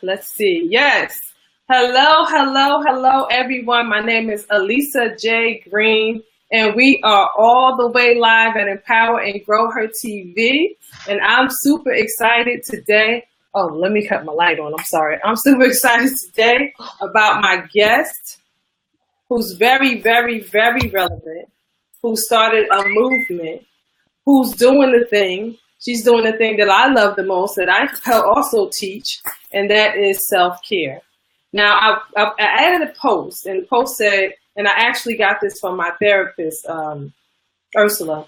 Let's see. Yes. Hello, hello, hello, everyone. My name is Elisa J. Green, and we are all the way live at Empower and Grow Her TV. And I'm super excited today. Oh, let me cut my light on. I'm sorry. I'm super excited today about my guest, who's very, very, very relevant, who started a movement, who's doing the thing. She's doing the thing that I love the most, that I also teach, and that is self-care. Now, I added a post, and the post said, and I actually got this from my therapist, Ursula.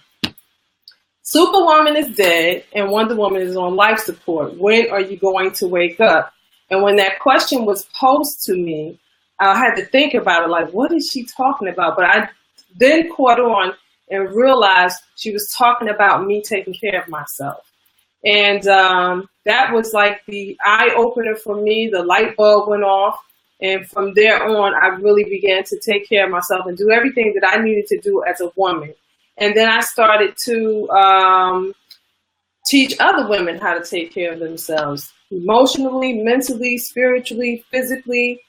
Superwoman is dead, and Wonder Woman is on life support. When are you going to wake up? And when that question was posed to me, I had to think about it, like, what is she talking about? But I then caught on and realized she was talking about me taking care of myself. And that was like the eye opener for me. The light bulb went off. And from there on, I really began to take care of myself and do everything that I needed to do as a woman. And then I started to teach other women how to take care of themselves emotionally, mentally, spiritually, physically,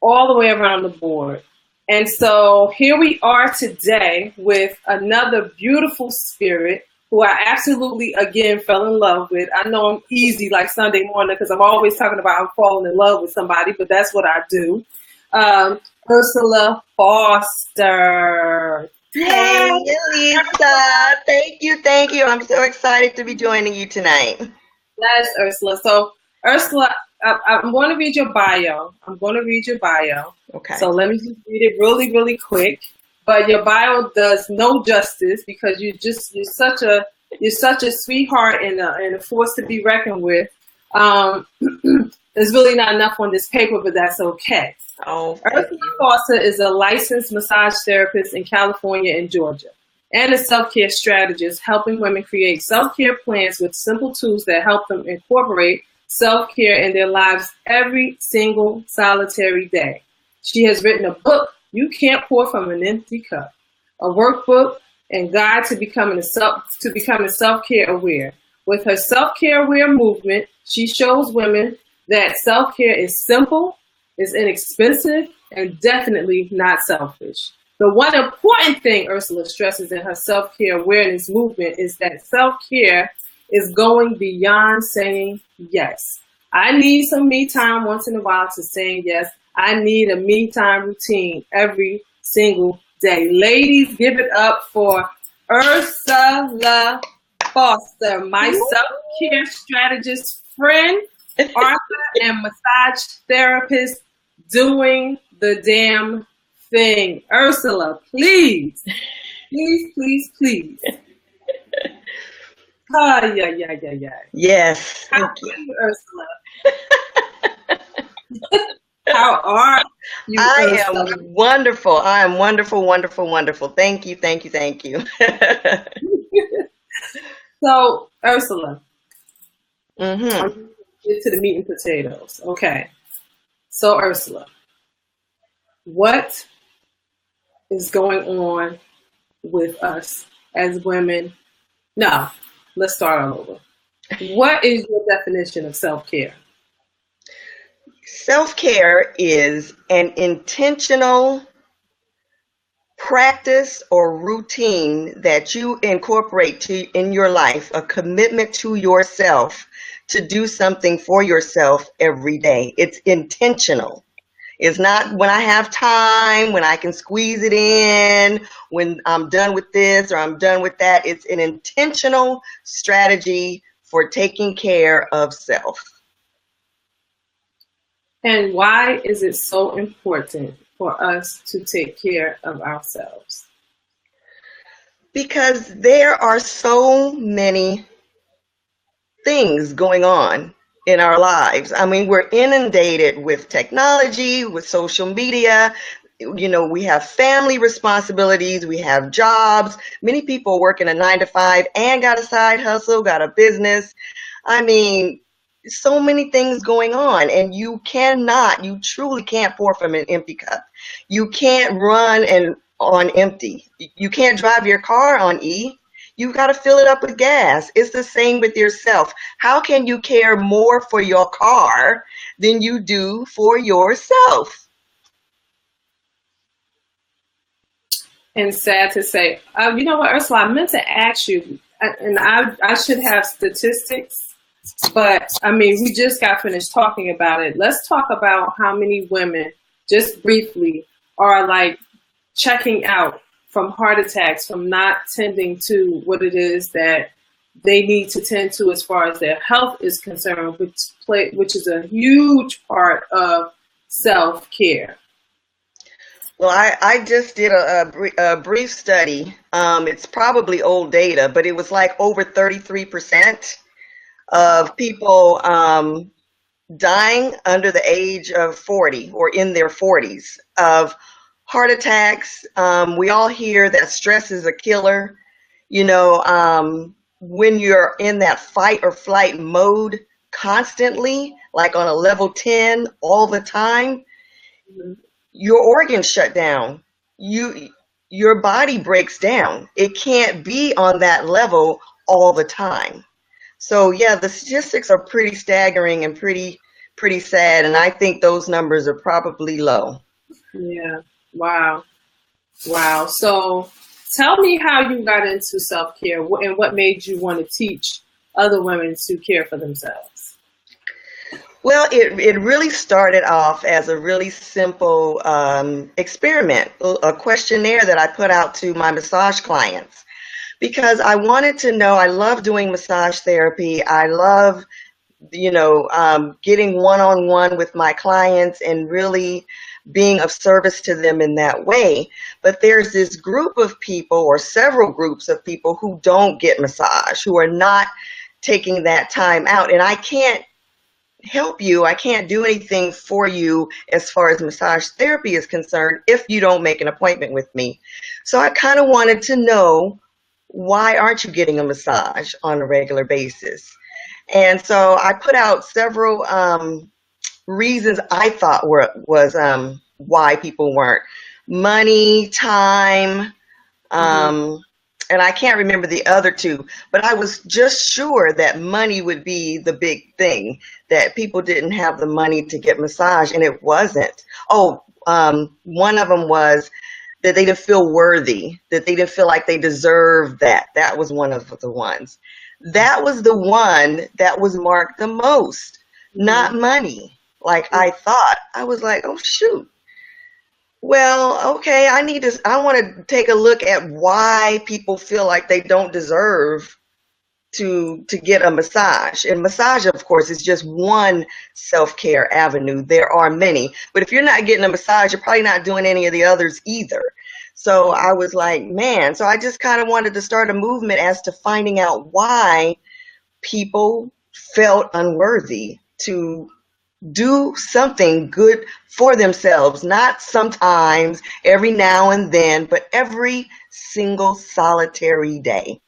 all the way around the board. And so here we are today with another beautiful spirit who I absolutely, again, fell in love with. I know I'm easy like Sunday morning because I'm always talking about I'm falling in love with somebody, but that's what I do. Ursula Foster. Hey, Lisa. Thank you. Thank you. I'm so excited to be joining you tonight. Yes, Ursula. So, Ursula, I'm going to read your bio. Okay. So let me just read it really, really quick. But your bio does no justice because you're such a sweetheart and a force to be reckoned with. There's really not enough on this paper, but that's okay. Oh, Ursula Foster is a licensed massage therapist in California and Georgia, and a self-care strategist, helping women create self-care plans with simple tools that help them incorporate self-care in their lives every single solitary day. She has written a book, You Can't Pour from an Empty Cup, a workbook and guide to becoming self-care aware. With her self-care aware movement, she shows women that self-care is simple, is inexpensive, and definitely not selfish. The one important thing Ursula stresses in her self-care awareness movement is that self-care is going beyond saying yes. I need some me time once in a while to saying yes. I need a me time routine every single day. Ladies, give it up for Ursula Foster, my self-care strategist friend, author, and massage therapist doing the damn thing. Ursula, please. Yeah. yes. How are you, Ursula? How are you, I Ursula? am wonderful. I am wonderful. Thank you. So, Ursula, Mm-hmm. get to the meat and potatoes. Okay. So, Ursula, what is going on with us as women? No, let's start all over. What is your definition of self-care? Self-care is an intentional practice or routine that you incorporate in your life, a commitment to yourself to do something for yourself every day. It's intentional. It's not when I have time, when I can squeeze it in, when I'm done with this or I'm done with that. It's an intentional strategy for taking care of self. And why is it so important for us to take care of ourselves? Because there are so many things going on in our lives. I mean, we're inundated with technology, with social media. You know, we have family responsibilities, we have jobs. Many people work in a 9-to-5 and got a side hustle, got a business. I mean, so many things going on, and you truly can't pour from an empty cup. You can't run on empty. You can't drive your car on E. You got to fill it up with gas. It's the same with yourself. How can you care more for your car than you do for yourself? And sad to say, you know what, Ursula, I meant to ask you, and I should have statistics, but I mean, we just got finished talking about it. Let's talk about how many women, just briefly, are like checking out from heart attacks, from not tending to what it is that they need to tend to as far as their health is concerned, which is a huge part of self-care. Well, I just did a brief study. It's probably old data, but it was like over 33% of people dying under the age of 40 or in their 40s of heart attacks. We all hear that stress is a killer. You know, when you're in that fight or flight mode constantly, like on a level 10 all the time, your organs shut down. Your body breaks down. It can't be on that level all the time. So yeah, the statistics are pretty staggering and pretty sad, and I think those numbers are probably low. Yeah. Wow. Wow. So tell me how you got into self-care and what made you want to teach other women to care for themselves. Well, it really started off as a really simple experiment, a questionnaire that I put out to my massage clients because I wanted to know. I love doing massage therapy. I love, getting one-on-one with my clients and really being of service to them in that way. But there's this group of people or several groups of people who don't get massage, who are not taking that time out. And I can't help you. I can't do anything for you as far as massage therapy is concerned if you don't make an appointment with me. So I kind of wanted to know, why aren't you getting a massage on a regular basis? And so I put out several reasons I thought was why people weren't. Money, time, and I can't remember the other two, but I was just sure that money would be the big thing, that people didn't have the money to get massage, and it wasn't. Oh, one of them was that they didn't feel worthy, that they didn't feel like they deserved that. That was one of the ones. That was the one that was marked the most, not money. Like I thought. I was like, oh shoot. Well, okay, I want to take a look at why people feel like they don't deserve to get a massage. And massage, of course, is just one self-care avenue. There are many. But if you're not getting a massage, you're probably not doing any of the others either. So I was like, man, so I just kind of wanted to start a movement as to finding out why people felt unworthy to do something good for themselves, not sometimes, every now and then, but every single solitary day.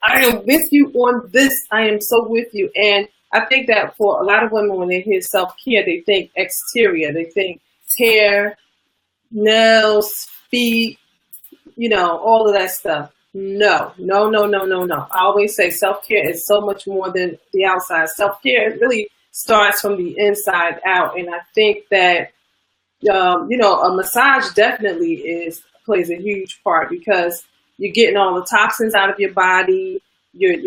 I am with you on this. I am so with you. And I think that for a lot of women, when they hear self-care, they think exterior. They think hair, nails, feet, all of that stuff. No. I always say self-care is so much more than the outside. Self-care really starts from the inside out. And I think that, a massage definitely plays a huge part because you're getting all the toxins out of your body. You're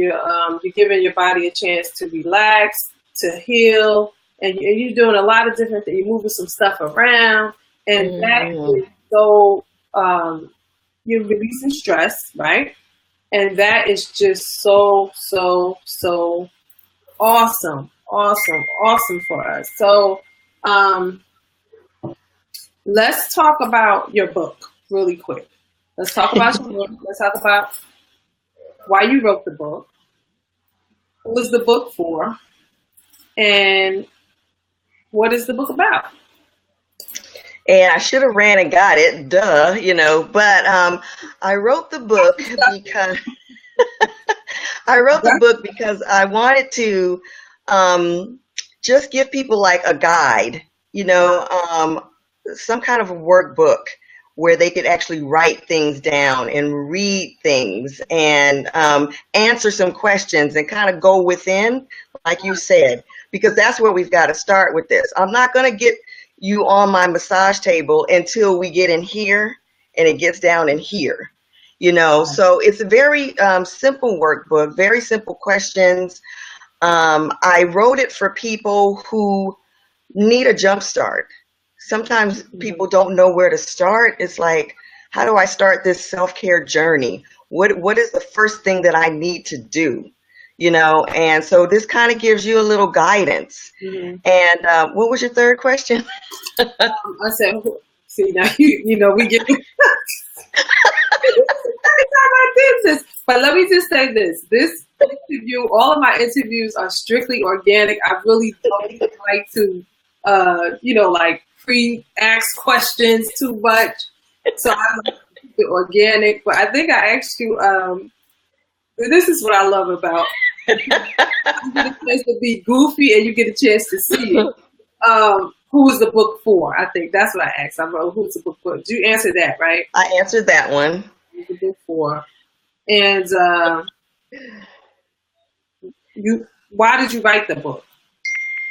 giving your body a chance to relax, to heal, and you're doing a lot of different things. You're moving some stuff around, and that is so, you're releasing stress, right? And that is just so awesome for us. So let's talk about your book really quick. Let's talk about your book. Let's talk about why you wrote the book. Who was the book for? And what is the book about? And I should have ran and got it, duh, but I wrote the book because I wanted to just give people like a guide, some kind of a workbook where they could actually write things down and read things and answer some questions and kind of go within, like you said, because that's where we've got to start with this. I'm not going to get you on my massage table until we get in here and it gets down in here. So it's a very simple workbook, very simple questions. I wrote it for people who need a jump start. Sometimes people don't know where to start. It's like, how do I start this self-care journey? What is the first thing that I need to do? And so this kind of gives you a little guidance. Mm-hmm. And what was your third question? I said, see, now we get every time I did this. But let me just say this interview, all of my interviews are strictly organic. I really don't like to like pre-ask questions too much. So I like to keep it organic. But I think I asked you, this is what I love about you get a chance to be goofy and you get a chance to see it. Who is the book for? I think that's what I asked. I wrote, who's the book for? Did you answer that, right? I answered that one. Who's the book for? And why did you write the book?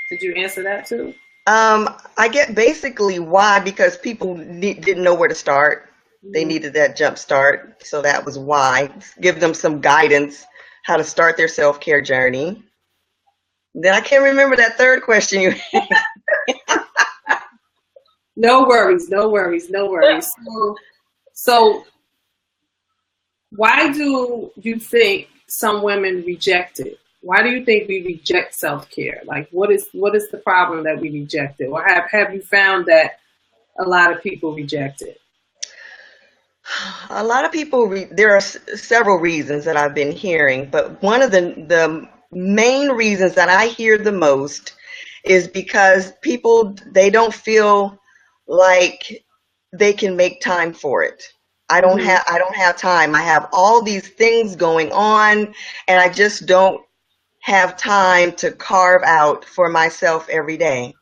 Did you answer that too? I get basically why, because people didn't know where to start. They needed that jump start. So that was why. Give them some guidance how to start their self-care journey. Then I can't remember that third question you had. No worries. So why do you think some women reject it? Why do you think we reject self-care? Like, what is the problem that we reject it? Or have you found that a lot of people reject it? A lot of people, there are several reasons that I've been hearing, but one of the main reasons that I hear the most is because people, they don't feel like they can make time for it. I don't have time. I have all these things going on and I just don't have time to carve out for myself every day.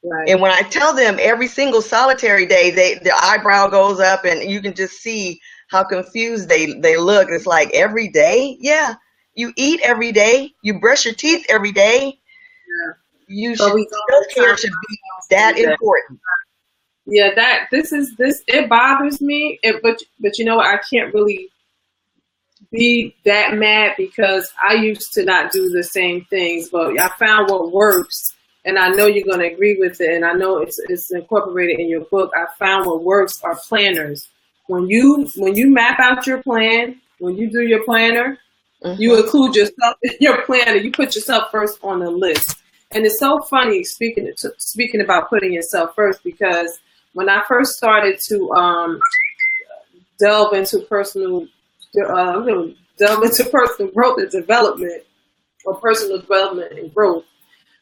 Right. And when I tell them every single solitary day, their eyebrow goes up and you can just see how confused they look. It's like, every day? Yeah. You eat every day. You brush your teeth every day. Yeah. Self-care should be that important. Yeah, it bothers me. But you know what? I can't really be that mad because I used to not do the same things, but I found what works. And I know you're going to agree with it, and I know it's incorporated in your book. I found what works are planners. When you map out your plan, when you do your planner, you include yourself in your planner. You put yourself first on the list. And it's so funny speaking about putting yourself first, because when I first started to delve into personal growth and development, or personal development and growth,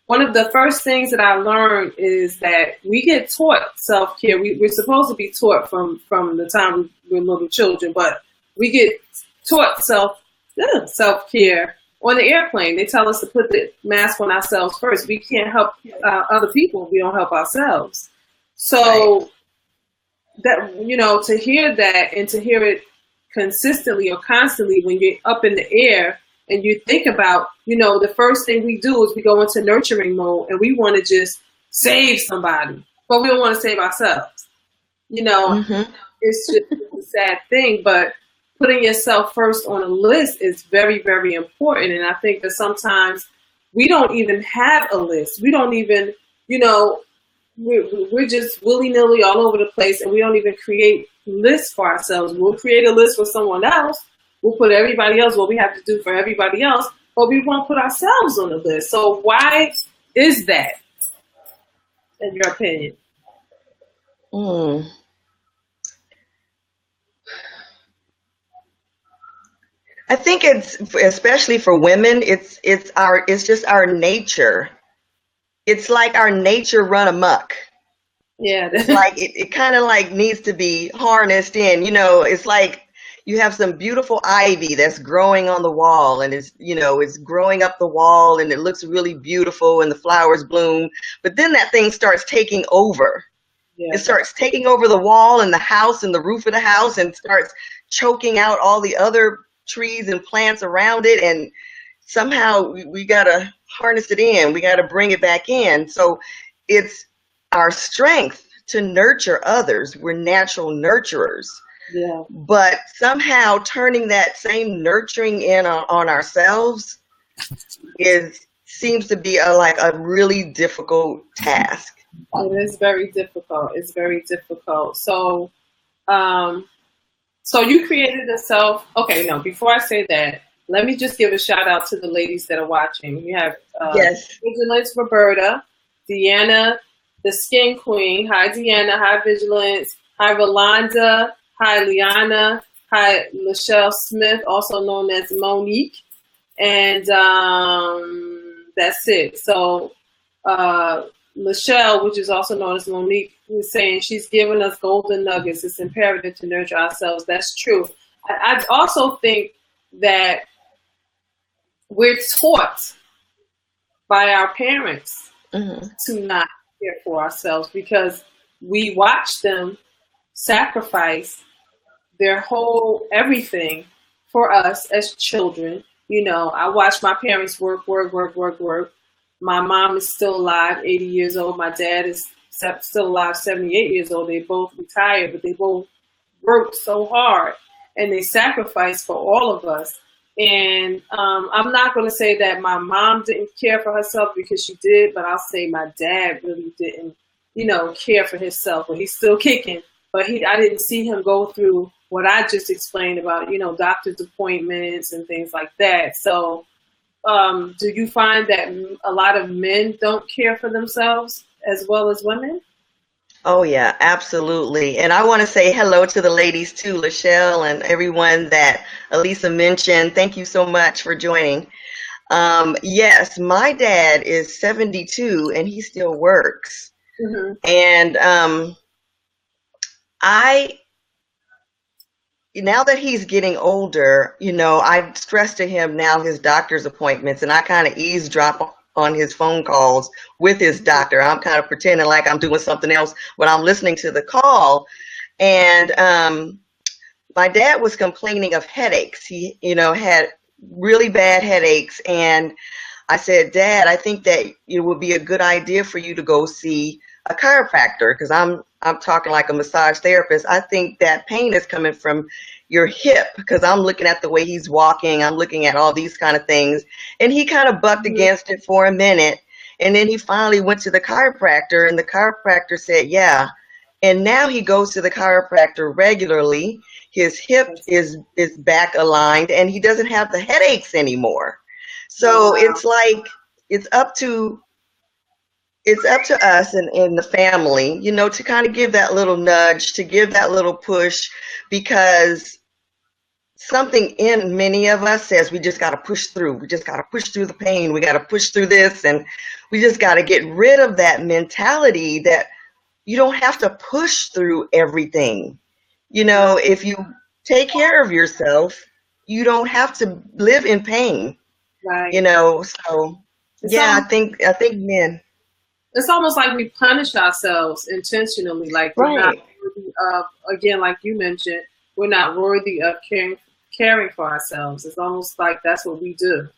one of the first things that I learned is that we get taught self-care. We're supposed to be taught from the time we're little children, but we get taught self-care on the airplane. They tell us to put the mask on ourselves first. We can't help other people if we don't help ourselves. So that, to hear that and to hear it consistently or constantly when you're up in the air, and you think about, the first thing we do is we go into nurturing mode and we want to just save somebody, but we don't want to save ourselves. It's just a sad thing, but putting yourself first on a list is very, very important. And I think that sometimes we don't even have a list. We don't even, we're just willy-nilly all over the place, and we don't even create lists for ourselves. We'll create a list for someone else. We'll put everybody else, what we have to do for everybody else, but we won't put ourselves on the list. So why is that, in your opinion? I think it's, especially for women, it's just our nature. It's like our nature run amok. Yeah. It's like it kind of like needs to be harnessed in. It's like you have some beautiful ivy that's growing on the wall, and it's growing up the wall, and it looks really beautiful, and the flowers bloom. But then that thing starts taking over, It Yeah. starts taking over the wall and the house and the roof of the house and starts choking out all the other trees and plants around it. And somehow we got to harness it in. We got to bring it back in. So it's our strength to nurture others. We're natural nurturers. Yeah. But somehow turning that same nurturing in on ourselves seems to be like a really difficult task. It is very difficult. It's very difficult. Um, so you created a self. Okay, no. Before I say that, let me just give a shout out to the ladies that are watching. We have Yes. Vigilance Roberta, Deanna, the Skin Queen. Hi, Deanna. Hi, Vigilance. Hi, Rolanda. Hi, Liana. Hi, Michelle Smith, also known as Monique. And that's it. So Michelle, which is also known as Monique, was saying she's given us golden nuggets. It's imperative to nurture ourselves. That's true. I also think that we're taught by our parents to not care for ourselves because we watch them sacrifice their whole everything for us as children. You know, I watched my parents work. My mom is still alive, 80 years old. My dad is still alive, 78 years old. They both retired, but they both worked so hard and they sacrificed for all of us. And I'm not going to say that my mom didn't care for herself because she did, but I'll say my dad really didn't, care for himself. But he's still kicking. But I didn't see him go through what I just explained about, doctor's appointments and things like that. So do you find that a lot of men don't care for themselves as well as women? Oh, yeah, absolutely. And I want to say hello to the ladies too, Lachelle and everyone that Elisa mentioned. Thank you so much for joining. Yes, my dad is 72 and he still works. Mm-hmm. And now that he's getting older, I stress to him now his doctor's appointments, and I kind of eavesdrop on his phone calls with his doctor. I'm kind of pretending like I'm doing something else when I'm listening to the call. And my dad was complaining of headaches. He, had really bad headaches. And I said, Dad, I think that it would be a good idea for you to go see a chiropractor, because I'm talking like a massage therapist. I think that pain is coming from your hip, because I'm looking at the way he's walking. I'm looking at all these kind of things. And he kind of bucked against it for a minute. And then he finally went to the chiropractor, and the chiropractor said, yeah. And now he goes to the chiropractor regularly. His hip is back aligned, and he doesn't have the headaches anymore. So it's like it's up to us and the family, to kind of give that little nudge, to give that little push, because something in many of us says we just got to push through. We just got to push through the pain. We got to push through this, and we just got to get rid of that mentality that you don't have to push through everything. If you take care of yourself, you don't have to live in pain. Right. So yeah, I think men. It's almost like we punish ourselves intentionally, like we're not worthy of, again, like you mentioned, we're not worthy of caring for ourselves. It's almost like that's what we do,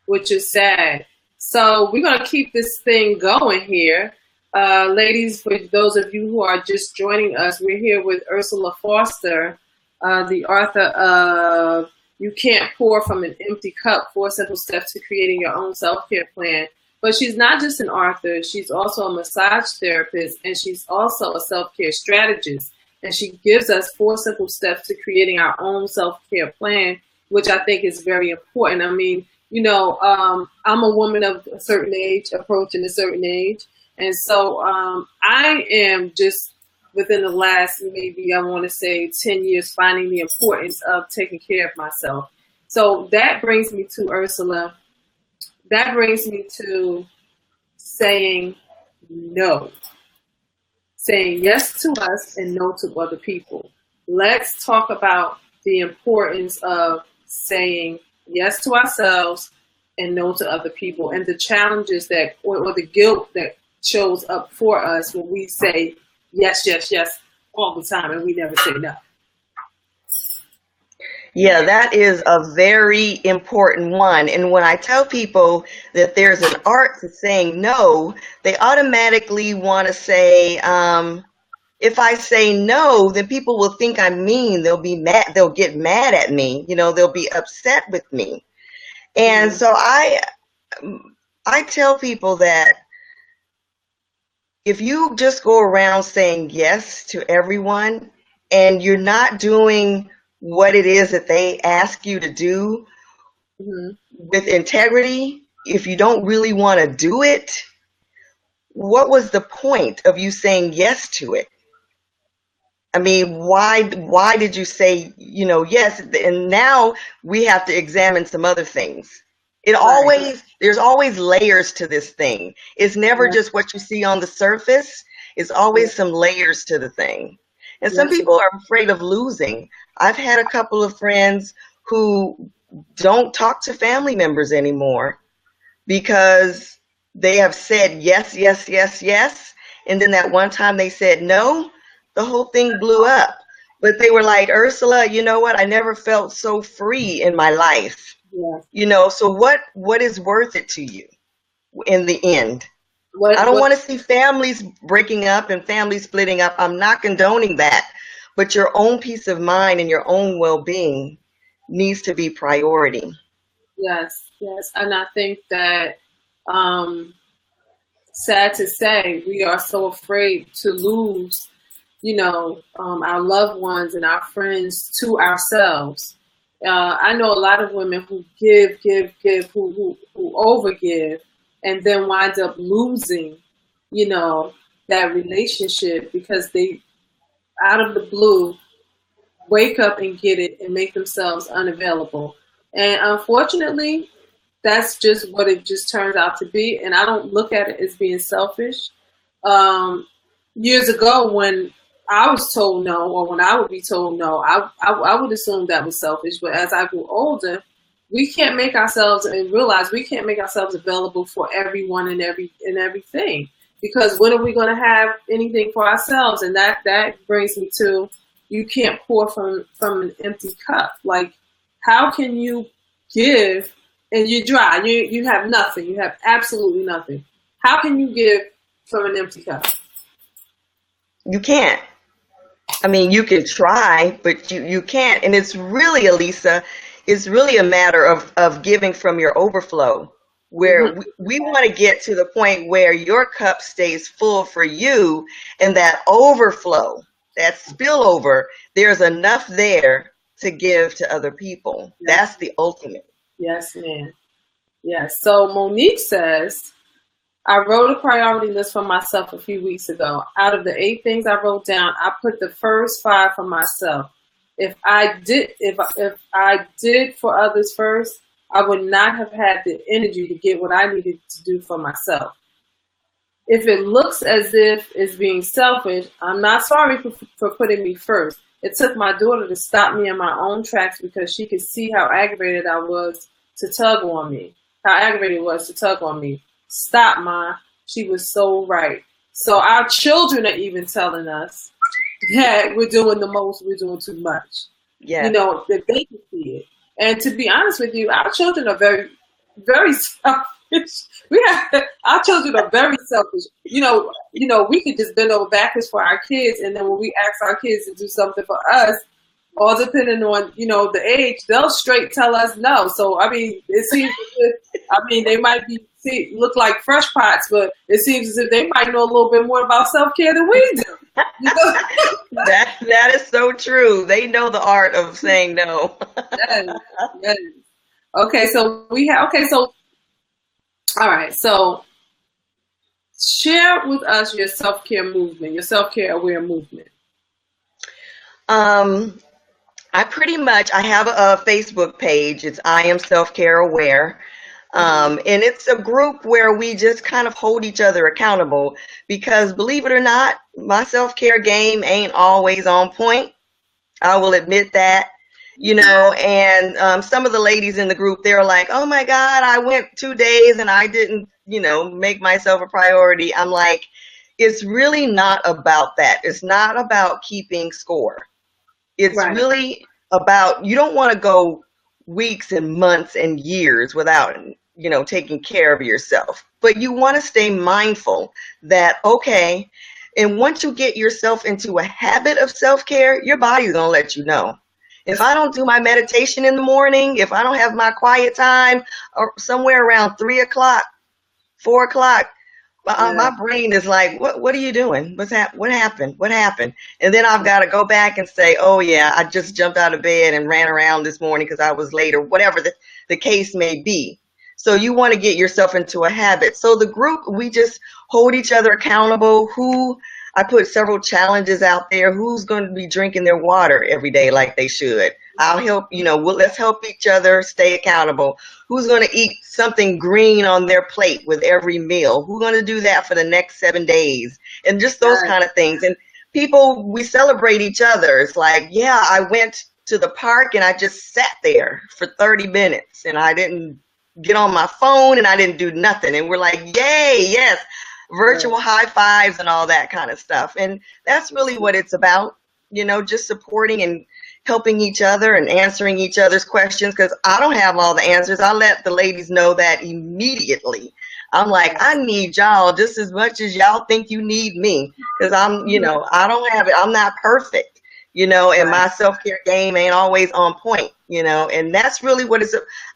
which is sad. So we're going to keep this thing going here. Ladies, for those of you who are just joining us, we're here with Ursula Foster, the author of You Can't Pour from an Empty Cup, 4 Simple Steps to Creating Your Own Self-Care Plan. But she's not just an author, she's also a massage therapist, and she's also a self-care strategist. And she gives us 4 simple steps to creating our own self-care plan, which I think is very important. I mean, I'm a woman of a certain age, approaching a certain age. And so I am just within the last, maybe I want to say 10 years, finding the importance of taking care of myself. So that brings me to Ursula. That brings me to saying no. Saying yes to us and no to other people. Let's talk about the importance of saying yes to ourselves and no to other people, and the challenges that, or the guilt that shows up for us when we say yes, yes, yes, all the time, and we never say no. Yeah, that is a very important one. And when I tell people that there's an art to saying no, they automatically want to say, if I say no, then people will think I'm mean. They'll be mad. They'll get mad at me. They'll be upset with me. And Mm-hmm. so I tell people that if you just go around saying yes to everyone and you're not doing what it is that they ask you to do Mm-hmm. with integrity, if you don't really want to do it, what was the point of you saying yes to it? I mean, why did you say, yes? And now we have to examine some other things. Right. There's always layers to this thing. It's never Yeah. just what you see on the surface. It's Yeah. always some layers to the thing. And some Yes. people are afraid of losing. I've had a couple of friends who don't talk to family members anymore because they have said yes, yes, yes, yes. And then that one time they said no, the whole thing blew up. But they were like, Ursula, you know what? I never felt so free in my life. Yeah. So what is worth it to you in the end? I don't What? want to see families breaking up and families splitting up. I'm not condoning that. But your own peace of mind and your own well-being needs to be priority. Yes. Yes. And I think that, um, sad to say, we are so afraid to lose, our loved ones and our friends to ourselves. I know a lot of women who give, who overgive, and then wind up losing, you know, that relationship because they, out of the blue, wake up and get it and make themselves unavailable. And unfortunately, that's just what it just turns out to be. And I don't look at it as being selfish. Um, Years ago, when I was told no, or when I would be told no, I would assume that was selfish. But as I grew older, we can't make ourselves and realize we can't make ourselves available for everyone and everything. Because when are we going to have anything for ourselves? And that brings me to, you can't pour from an empty cup. Like, how can you give and you're dry? You have nothing. You have absolutely nothing. How can you give from an empty cup? You can't. I mean, you can try, but you can't. And it's really, Elisa, it's really a matter of giving from your overflow, where Mm-hmm. we want to get to the point where your cup stays full for you, and that overflow, that spillover, there's enough there to give to other people. Yes, That's the ultimate. yes, man. Yes. So Monique says, I wrote a priority list for myself a few weeks ago. Out of the 8 things I wrote down, I put the first 5 for myself. If I did for others first, I would not have had the energy to get what I needed to do for myself. If it looks as if it's being selfish, I'm not sorry for putting me first. It took my daughter to stop me in my own tracks because she could see how aggravated I was to tug on me. How aggravated it was to tug on me. Stop, Ma. She was so right. So our children are even telling us that we're doing the most, we're doing too much. Yeah. That they can see it. And to be honest with you, our children are very, very selfish. Our children are very selfish. We could just bend over backwards for our kids, and then when we ask our kids to do something for us, all depending on the age, they'll straight tell us no. So I mean, it seems as if they might look like fresh pots, but it seems as if they might know a little bit more about self-care than we do. That is so true. They know the art of saying no. Yes, yes. Okay, so all right, so share with us your self-care movement, your self-care aware movement. I have a Facebook page. It's I Am Self-Care Aware. Mm-hmm. And it's a group where we just kind of hold each other accountable because believe it or not, my self-care game ain't always on point. I will admit that, and some of the ladies in the group, they're like, oh my God, I went 2 days and I didn't, make myself a priority. I'm like, it's really not about that. It's not about keeping score. It's Right. really about, you don't want to go weeks and months and years without, taking care of yourself. But you want to stay mindful that, okay, and once you get yourself into a habit of self-care, your body's going to let you know. If I don't do my meditation in the morning, if I don't have my quiet time or somewhere around 3 o'clock, 4 o'clock, my brain is like, what are you doing? What happened? What happened? And then I've got to go back and say, oh yeah, I just jumped out of bed and ran around this morning because I was late, or whatever the case may be. So you want to get yourself into a habit. So the group, we just hold each other accountable. I put several challenges out there. Who's going to be drinking their water every day like they should? I'll help, let's help each other stay accountable. Who's going to eat something green on their plate with every meal? Who's going to do that for the next 7 days? And just those kind of things. And people, we celebrate each other. It's like, yeah, I went to the park and I just sat there for 30 minutes and I didn't get on my phone and I didn't do nothing. And we're like, yay, yes, virtual high fives and all that kind of stuff. And that's really what it's about, just supporting and helping each other and answering each other's questions, because I don't have all the answers. I let the ladies know that immediately. I'm like, I need y'all just as much as y'all think you need me, because I don't have it. I'm not perfect, and my self-care game ain't always on point, and that's really what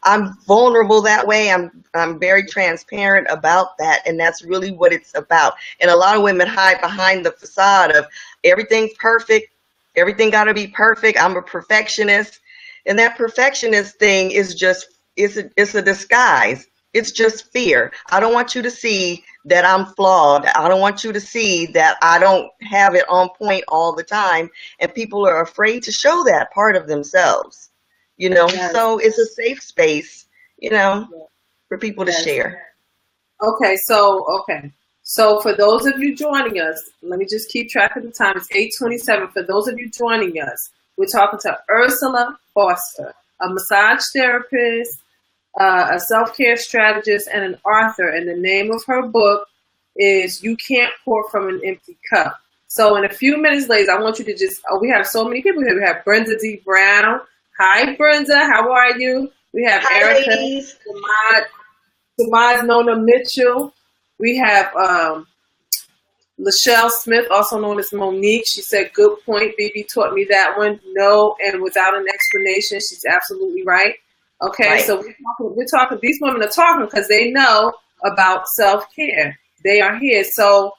I'm vulnerable that way. I'm very transparent about that, and that's really what it's about. And a lot of women hide behind the facade of everything's perfect. Everything got to be perfect. I'm a perfectionist. And that perfectionist thing is just, it's a disguise. It's just fear. I don't want you to see that I'm flawed. I don't want you to see that I don't have it on point all the time. And people are afraid to show that part of themselves, Yes. So it's a safe space, for people to share. Okay. So for those of you joining us, let me just keep track of the time. It's 8:27. For those of you joining us, we're talking to Ursula Foster, a massage therapist, a self-care strategist, and an author. And the name of her book is You Can't Pour from an Empty Cup. So in a few minutes later, I want you to we have so many people here. We have Brenda D. Brown. Hi, Brenda. How are you? We have Hi, Erica, Tomas Nona Mitchell. We have Lachelle Smith, also known as Monique. She said, good point. BB taught me that one. No, and without an explanation. She's absolutely right. Okay, right. So we're talking, these women are talking because they know about self-care. They are here. So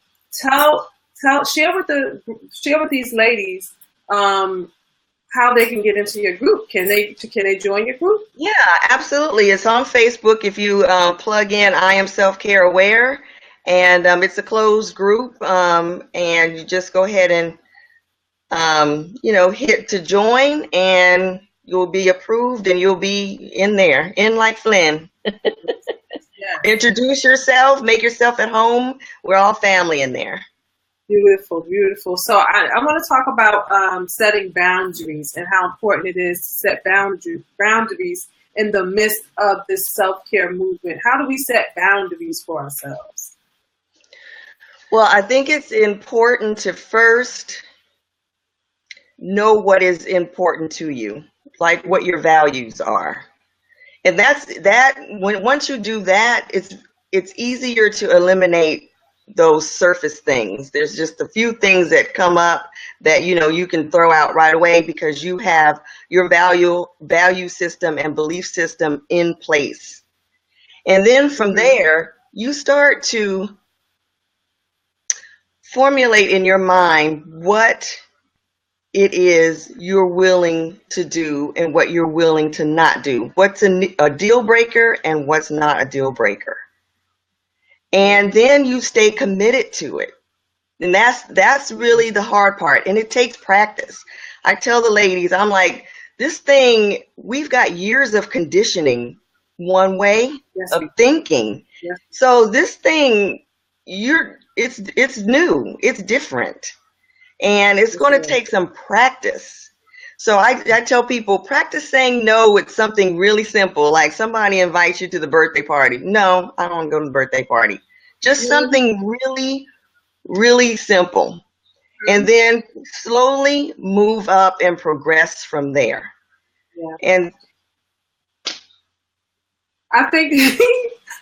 share with these ladies how they can get into your group. Can they join your group? Yeah, absolutely. It's on Facebook. If you plug in I Am Self-Care Aware, and it's a closed group, and you just go ahead and hit to join, and you'll be approved, and you'll be in there, in like Flynn. Yes. Introduce yourself, make yourself at home. We're all family in there. Beautiful, beautiful. So I want to talk about setting boundaries and how important it is to set boundaries in the midst of this self-care movement. How do we set boundaries for ourselves? Well, I think it's important to first know what is important to you, like what your values are. And once you do that, it's easier to eliminate those surface things. There's just a few things that come up that you can throw out right away because you have your value system and belief system in place. And then from there, you start to formulate in your mind what it is you're willing to do and what you're willing to not do. What's a deal breaker and what's not a deal breaker. And then you stay committed to it. And that's really the hard part. And it takes practice. I tell the ladies, I'm like, this thing, we've got years of conditioning one way of thinking. Yes. So this thing, it's new, it's different. And it's going to take some practice. So I tell people, practice saying no with something really simple, like somebody invites you to the birthday party. No, I don't want to go to the birthday party. Just something really, Really simple. And then slowly move up and progress from there. Yeah. And I think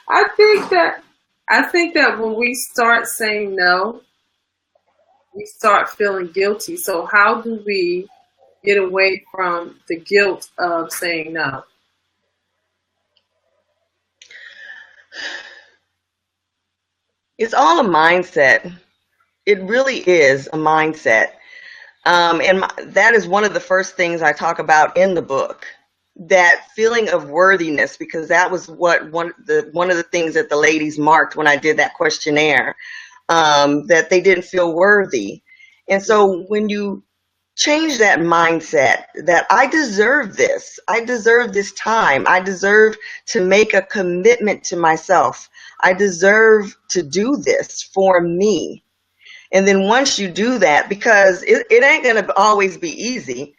I think that I think that when we start saying no, we start feeling guilty. So how do we get away from the guilt of saying no? it's all a mindset. It really is a mindset. That is one of the first things I talk about in the book. That feeling of worthiness, because that was what one of the things that the ladies marked when I did that questionnaire, that they didn't feel worthy. And so when you change that mindset that I deserve this, I deserve this time, I deserve to make a commitment to myself, I deserve to do this for me. And then once you do that, because it ain't going to always be easy.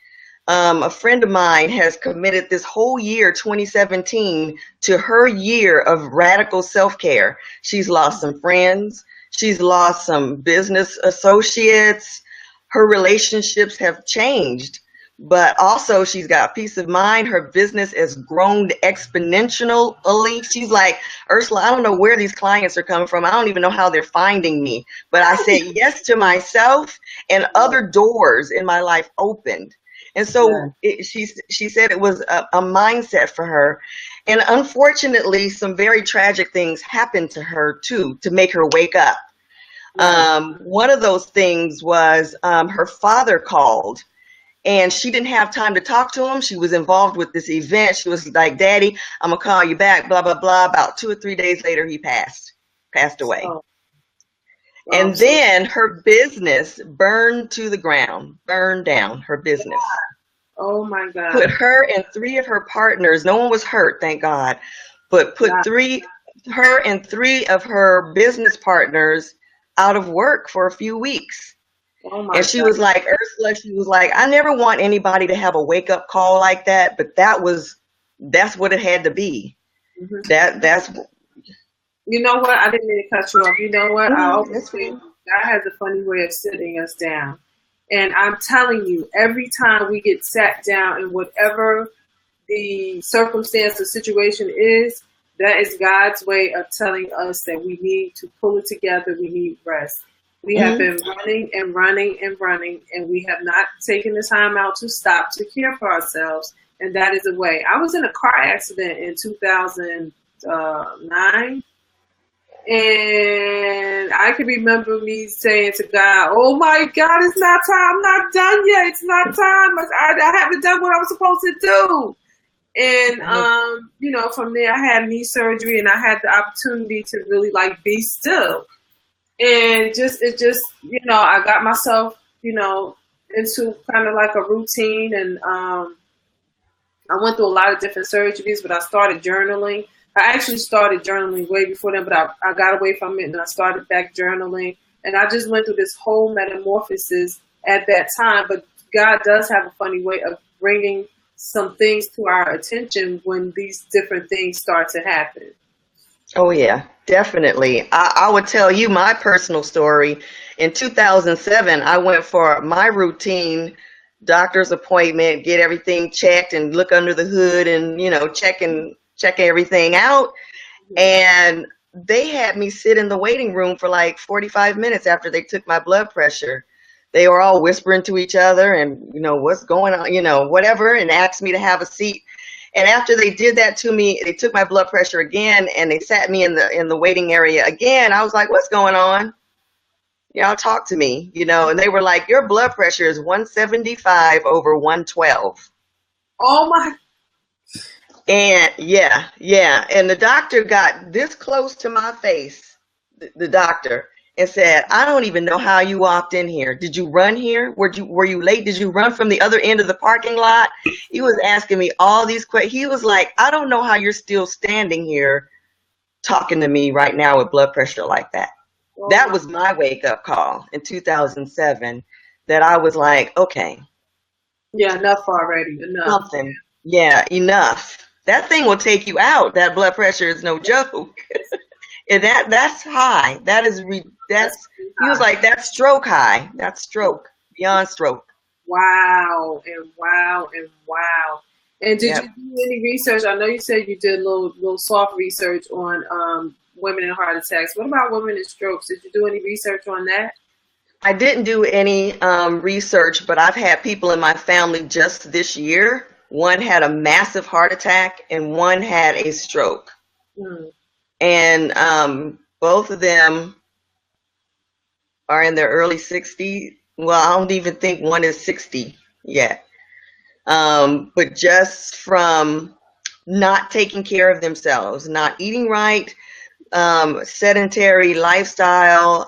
A friend of mine has committed this whole year, 2017, to her year of radical self-care. She's lost some friends. She's lost some business associates. Her relationships have changed, but also she's got peace of mind. Her business has grown exponentially. She's like, Ursula, I don't know where these clients are coming from. I don't even know how they're finding me. But I said yes to myself, and other doors in my life opened. And so she said it was a mindset for her. And unfortunately, some very tragic things happened to her, too, to make her wake up. One of those things was her father called, and she didn't have time to talk to him. She was involved with this event. She was like, Daddy, I'm going to call you back, blah, blah, blah. About 2 or 3 days later, he passed away. And then her business burned to the ground, burned down her business. Oh my God. Put her and 3 of her partners, no one was hurt, thank God, but put her and 3 of her business partners out of work for a few weeks. Oh my and she God. was like, Ursula, she was like, I never want anybody to have a wake up call like that, but that's what it had to be. That's You know what? I didn't mean to cut you off. You know what? I always say God has a funny way of sitting us down. And I'm telling you, every time we get sat down in whatever the circumstance or situation is, that is God's way of telling us that we need to pull it together. We need rest. We have been running and running and running, and we have not taken the time out to stop to care for ourselves. And that is a way. I was in a car accident in 2009. And I can remember me saying to God, oh my God, it's not time. I'm not done yet. It's not time. I haven't done what I'm supposed to do. And, from there I had knee surgery, and I had the opportunity to really like be still. And it just, I got myself, into kind of like a routine. And I went through a lot of different surgeries, but I started journaling. I actually started journaling way before then, but I got away from it and I started back journaling. And I just went through this whole metamorphosis at that time. But God does have a funny way of bringing some things to our attention when these different things start to happen. Oh, yeah, definitely. I would tell you my personal story. In 2007, I went for my routine doctor's appointment, get everything checked and look under the hood and, check everything out. And they had me sit in the waiting room for like 45 minutes after they took my blood pressure. They were all whispering to each other and, what's going on, whatever, and asked me to have a seat. And after they did that to me, they took my blood pressure again and they sat me in the waiting area again. I was like, what's going on? Y'all talk to me, and they were like, your blood pressure is 175 over 112. Oh my. And yeah. And the doctor got this close to my face, the doctor, and said, I don't even know how you walked in here. Did you run here? Were you late? Did you run from the other end of the parking lot? He was asking me all these questions. He was like, I don't know how you're still standing here talking to me right now with blood pressure like that. Oh, that was my wake up call in 2007, that I was like, okay. Yeah, enough already. Enough. Something. Yeah, enough. That thing will take you out. That blood pressure is no joke. That's high. That's That's pretty feels high. like that's stroke high. That's stroke, beyond stroke. Wow and wow and wow. And did you Yep. do any research? I know you said you did a little soft research on women and heart attacks. What about women and strokes? Did you do any research on that? I didn't do any research, but I've had people in my family just this year. One had a massive heart attack and one had a stroke. Hmm. And both of them are in their early 60s. Well, I don't even think one is 60 yet. But just from not taking care of themselves, not eating right, sedentary lifestyle,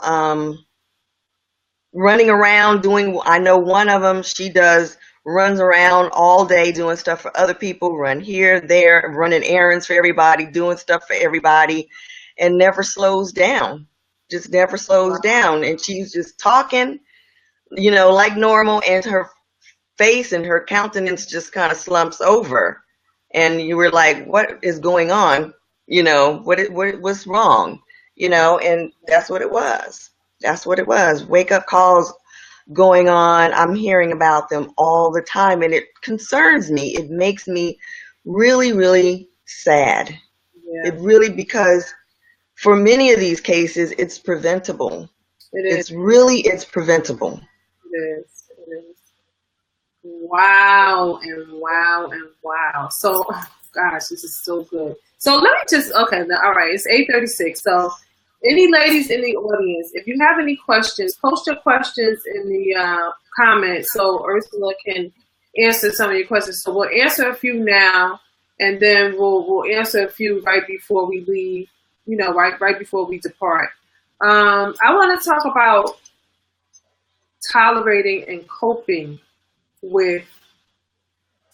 running around doing, I know one of them, runs around all day doing stuff for other people, run here, there, running errands for everybody, doing stuff for everybody, and never slows down. Just never slows down. And she's just talking, like normal, and her face and her countenance just kind of slumps over. And you were like, what is going on? What's wrong? And that's what it was. That's what it was. Wake up calls going on. I'm hearing about them all the time, and it concerns me. It makes me really, really sad. Yeah, It really, because for many of these cases, it's preventable. it is. It's preventable. It is. It is. Wow and wow and wow. So, oh, gosh, this is so good. So let me just okay. Now, all right, it's 8:36. So, any ladies in the audience, if you have any questions, post your questions in the comments so Ursula can answer some of your questions. So we'll answer a few now, and then we'll answer a few right before we leave. Right before we depart. I want to talk about tolerating and coping with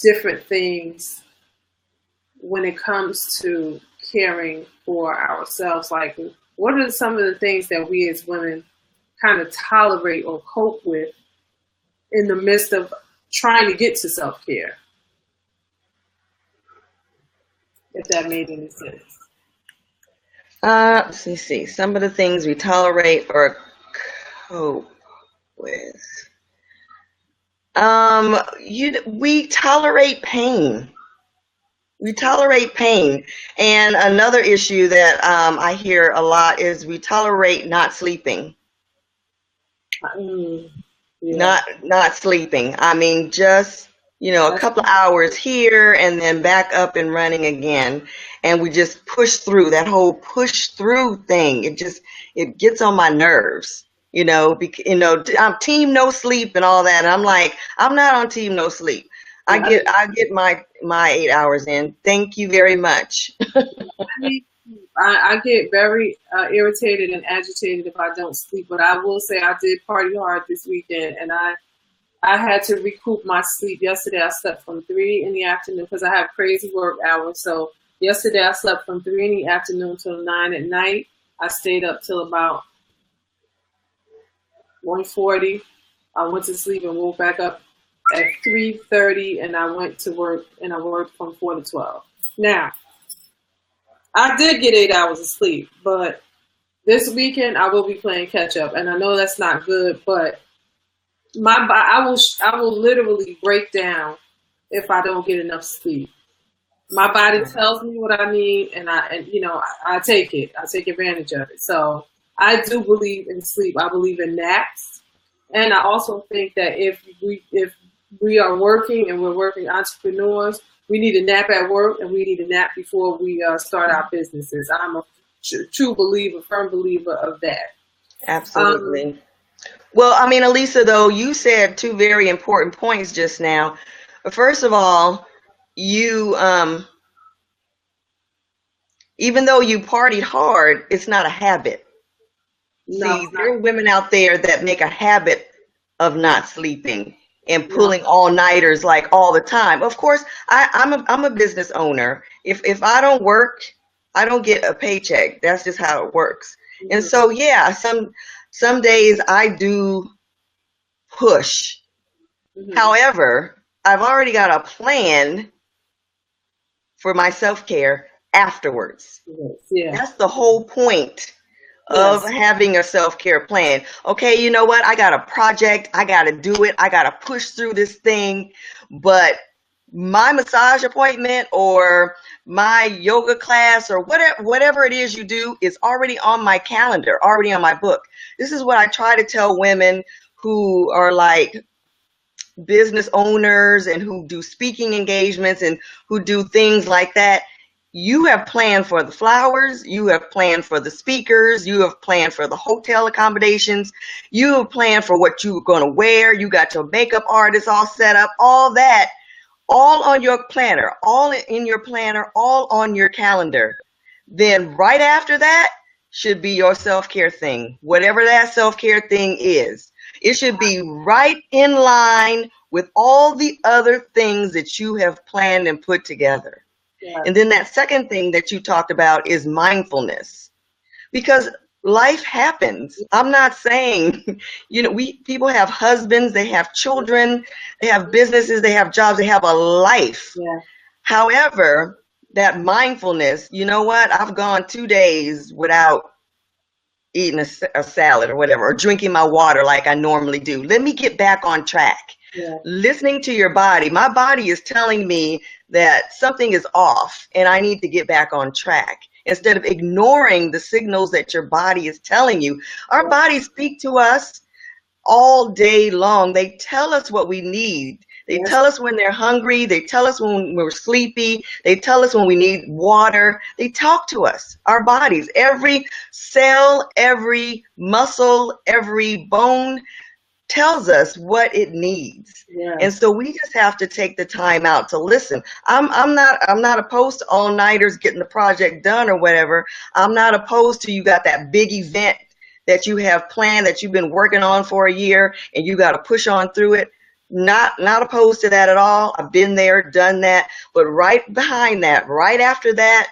different things when it comes to caring for ourselves. Like, what are some of the things that we as women kind of tolerate or cope with in the midst of trying to get to self-care, if that made any sense? Let's see. Some of the things we tolerate or cope with. We tolerate pain. We tolerate pain. And another issue that I hear a lot is we tolerate not sleeping. Mm, yeah, Not sleeping. I mean, just, a that's couple of hours here and then back up and running again. And we just push through that whole push through thing. It gets on my nerves. I'm team no sleep and all that. And I'm like, I'm not on team no sleep. yeah. I get my 8 hours in. Thank you very much. I get very irritated and agitated if I don't sleep, but I will say I did party hard this weekend, and I had to recoup my sleep. Yesterday I slept from 3 in the afternoon because I have crazy work hours. So yesterday I slept from 3 in the afternoon till 9 at night. I stayed up till about 1:40. I went to sleep and woke back up at 3:30, and I went to work, and I worked from 4 to 12. Now, I did get 8 hours of sleep, but this weekend I will be playing catch up, and I know that's not good, but I will literally break down if I don't get enough sleep. My body tells me what I need, and I take it. I take advantage of it. So I do believe in sleep. I believe in naps, and I also think that if we are working and we're working entrepreneurs, we need a nap at work and we need a nap before we start our businesses. I'm a true believer, firm believer of that. Um, Absolutely. Well, I mean, Elisa, though, you said two very important points just now. First of all, you, even though you partied hard, it's not a habit. no, See, it's there not. are women out there that make a habit of not sleeping and No. pulling all-nighters like all the time. Of course, I'm a business owner. If I don't work, I don't get a paycheck. That's just how it works. And Mhm. so, yeah, some days I do push. Mhm. However, I've already got a plan for my self-care afterwards. Yes. Yeah. That's the whole point of Yes. having a self-care plan. Okay, you know what? I got a project. I got to do it. I got to push through this thing. But my massage appointment or my yoga class or whatever it is you do is already on my calendar, already on my book. This is what I try to tell women who are like business owners and who do speaking engagements and who do things like that. You have planned for the flowers, you have planned for the speakers, you have planned for the hotel accommodations, you have planned for what you're going to wear, you got your makeup artist all set up, all that, all on your planner, all in your planner, all on your calendar. Then right after that should be your self-care thing, whatever that self-care thing is. It should be right in line with all the other things that you have planned and put together. Yes. And then that second thing that you talked about is mindfulness. Because life happens. I'm not saying, people have husbands, they have children, they have businesses, they have jobs, they have a life. Yeah. However, that mindfulness, you know what? I've gone 2 days without eating a salad or whatever, or drinking my water like I normally do. Let me get back on track. Yeah. Listening to your body. My body is telling me that something is off and I need to get back on track. Instead of ignoring the signals that your body is telling you. Our bodies speak to us all day long. They tell us what we need. They Yes. tell us when they're hungry. They tell us when we're sleepy. They tell us when we need water. They talk to us, our bodies. Every cell, every muscle, every bone tells us what it needs. Yes. And so we just have to take the time out to listen. I'm not opposed to all-nighters getting the project done or whatever. I'm not opposed to you got that big event that you have planned that you've been working on for a year and you got to push on through it. Not opposed to that at all. I've been there, done that. But right behind that, right after that,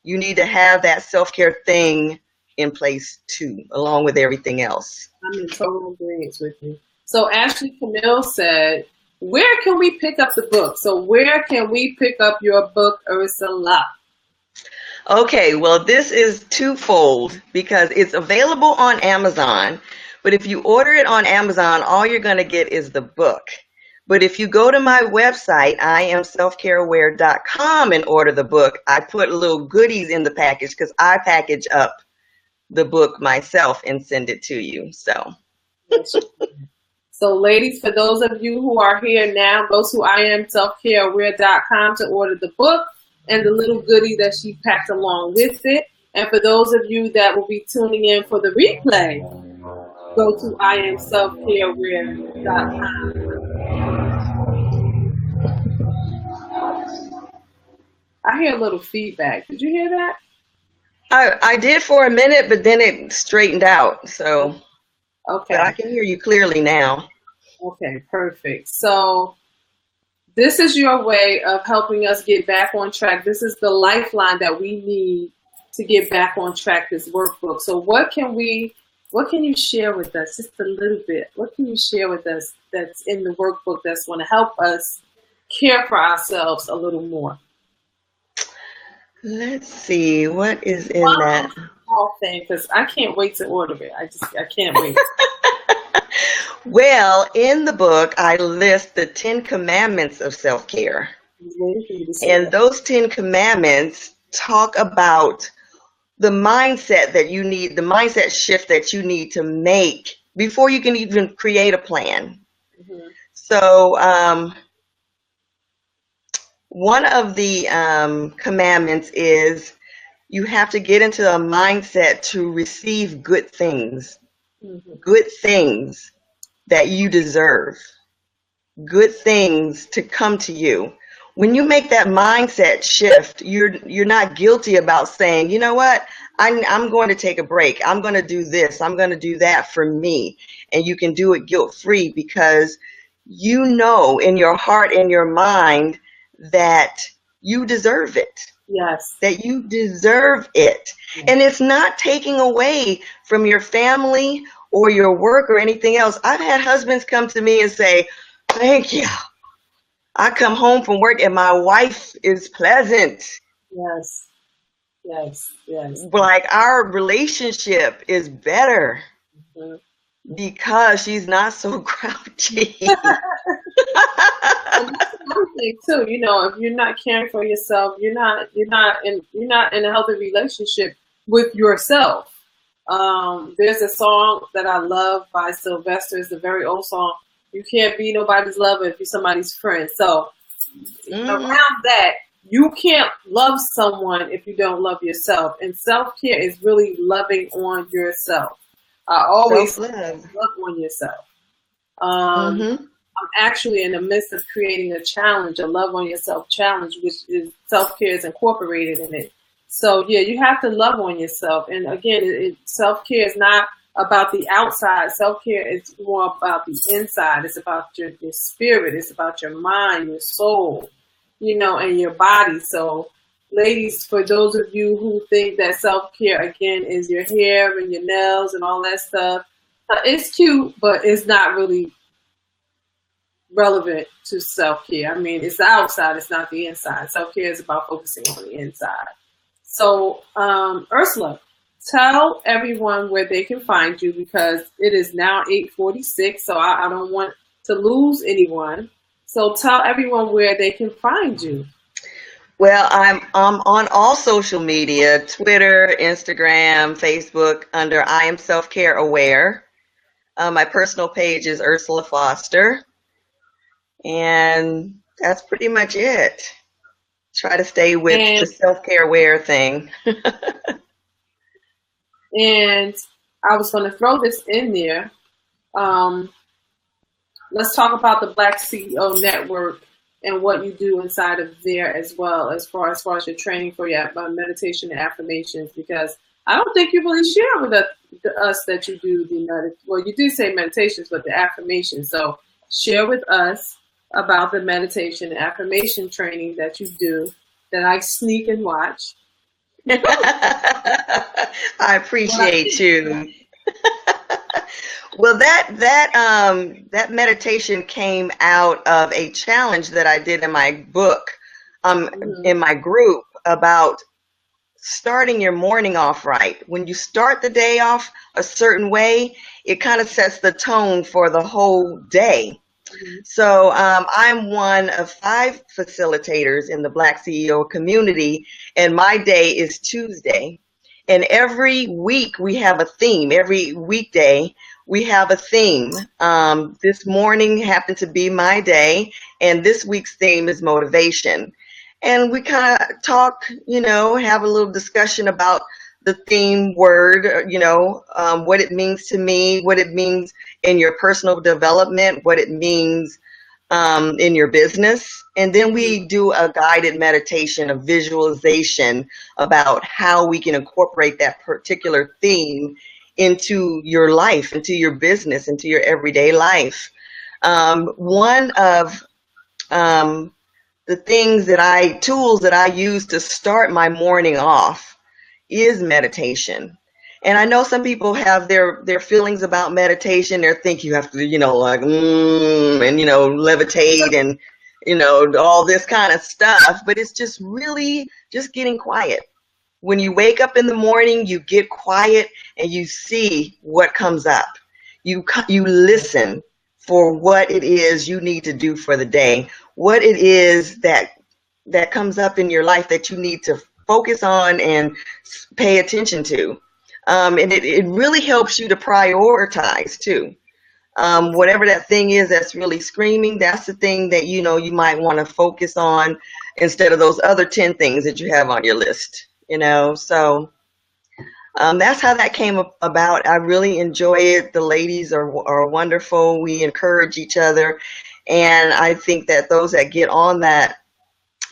you need to have that self-care thing in place too, along with everything else. I'm in total agreement with you. So Ashley Camille said, where can we pick up the book? So where can we pick up your book, Ursula? Okay, well, this is twofold because it's available on Amazon. But if you order it on Amazon, all you're going to get is the book. But if you go to my website, IamSelfCareAware.com, and order the book, I put little goodies in the package because I package up the book myself and send it to you. So ladies, for those of you who are here now, go to IamSelfCareAware.com to order the book and the little goodie that she packed along with it. And for those of you that will be tuning in for the replay, go to IamSelfCareAware.com. I hear a little feedback. Did you hear that? I did for a minute, but then it straightened out. So okay, but I can hear you clearly now. Okay, perfect. So this is your way of helping us get back on track. This is the lifeline that we need to get back on track, this workbook. So what can you share with us, just a little bit? What can you share with us that's in the workbook that's going to help us care for ourselves a little more? Let's see, what is in that? Small thing, because I can't wait to order it. I can't wait. Well, in the book, I list the 10 commandments of self-care. And those 10 commandments talk about the mindset that you need, the mindset shift that you need to make before you can even create a plan. Mm-hmm. So one of the commandments is you have to get into a mindset to receive good things, mm-hmm. good things that you deserve, good things to come to you. When you make that mindset shift, you're not guilty about saying, you know what, I'm going to take a break. I'm going to do this. I'm going to do that for me. And you can do it guilt-free because you know in your heart and your mind that you deserve it. Yes. That you deserve it. Yes. And it's not taking away from your family or your work or anything else. I've had husbands come to me and say, thank you. I come home from work and my wife is pleasant. Yes. Yes, yes. Like our relationship is better Mhm. because she's not so grouchy. And that's another thing too. If you're not caring for yourself, you're not in a healthy relationship with yourself. There's a song that I love by Sylvester. It's a very old song. You can't be nobody's lover if you're somebody's friend. So Hmm. around that, you can't love someone if you don't love yourself. And self care is really loving on yourself. I always say Self-love. love on yourself. Um, Hmm. I'm actually in the midst of creating a challenge, a love on yourself challenge, which is self care is incorporated in it. So yeah, you have to love on yourself. And again, self care is not about the outside. Self care is more about the inside. It's about your spirit. It's about your mind, your soul, and your body. So ladies, for those of you who think that self care again is your hair and your nails and all that stuff, it's cute, but it's not really relevant to self care. I mean, it's the outside, it's not the inside. Self care is about focusing on the inside. So, Ursula, tell everyone where they can find you because it is now 8:46. So I don't want to lose anyone. So tell everyone where they can find you. Well, I'm on all social media, Twitter, Instagram, Facebook, under I Am Self Care Aware. My personal page is Ursula Foster, and that's pretty much it. Try to stay with the And self care aware thing. and I was going to throw this in there. Um, let's talk about the Black CEO Network and what you do inside of there as well, as far as your training for your meditation and affirmations. Because I don't think you really share with us that you do well, you do say meditations, but the affirmations. So share with us about the meditation and affirmation training that you do that I sneak and watch. I What I appreciate think. you. Well, that meditation came out of a challenge that I did in my book, Mhm. in my group about starting your morning off right. When you start the day off a certain way, it kind of sets the tone for the whole day. Mhm. So I'm one of 5 facilitators in the Black CEO community, and my day is Tuesday. And every week we have a theme. Every weekday we have a theme. This morning happened to be my day, and this week's theme is motivation. And we kind of talk, have a little discussion about the theme word, what it means to me, what it means in your personal development, what it means in your business. And then Mhm. we do a guided meditation, a visualization about how we can incorporate that particular theme into your life, into your business, into your everyday life. One of the tools that I use to start my morning off is meditation. And I know some people have their feelings about meditation. They think you have to, like, and, levitate and, all this kind of stuff. But it's just really just getting quiet. When you wake up in the morning, you get quiet and you see what comes up. You listen for what it is you need to do for the day, what it is that comes up in your life that you need to focus on and pay attention to. And it really helps you to prioritize too. Whatever that thing is that's really screaming, that's the thing that you might want to focus on instead of those other 10 things that you have on your list. So that's how that came about. I really enjoy it. The ladies are wonderful. We encourage each other. And I think that those that get on that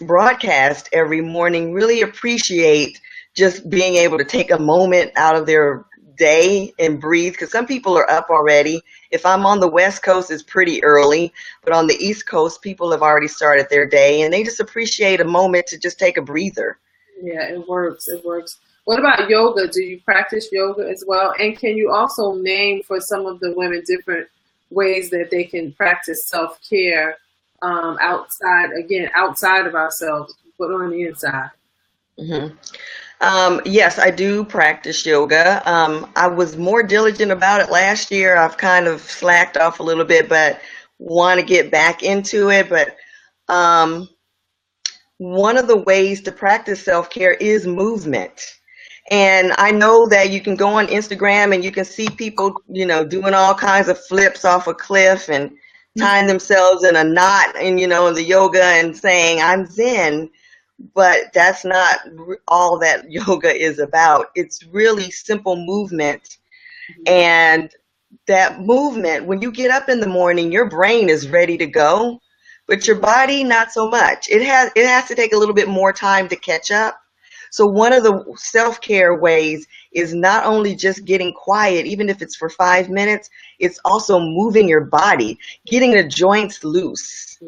broadcast every morning really appreciate just being able to take a moment out of their day and breathe, because some people are up already. If I'm on the West Coast, it's pretty early, but on the East Coast, people have already started their day and they just appreciate a moment to just take a breather. Yeah, it works. It works. What about yoga? Do you practice yoga as well? And can you also name for some of the women different ways that they can practice self care outside of ourselves, but on the inside? Hmm. Yes, I do practice yoga. I was more diligent about it last year. I've kind of slacked off a little bit, but want to get back into it. But um, one of the ways to practice self-care is movement. And I know that you can go on Instagram and you can see people, doing all kinds of flips off a cliff and tying themselves in a knot and, in the yoga and saying, I'm Zen. But that's not all that yoga is about. It's really simple movement. And that movement, when you get up in the morning, your brain is ready to go, but your body not so much. It has to take a little bit more time to catch up. So one of the self-care ways is not only just getting quiet, even if it's for 5 minutes, it's also moving your body, getting the joints loose,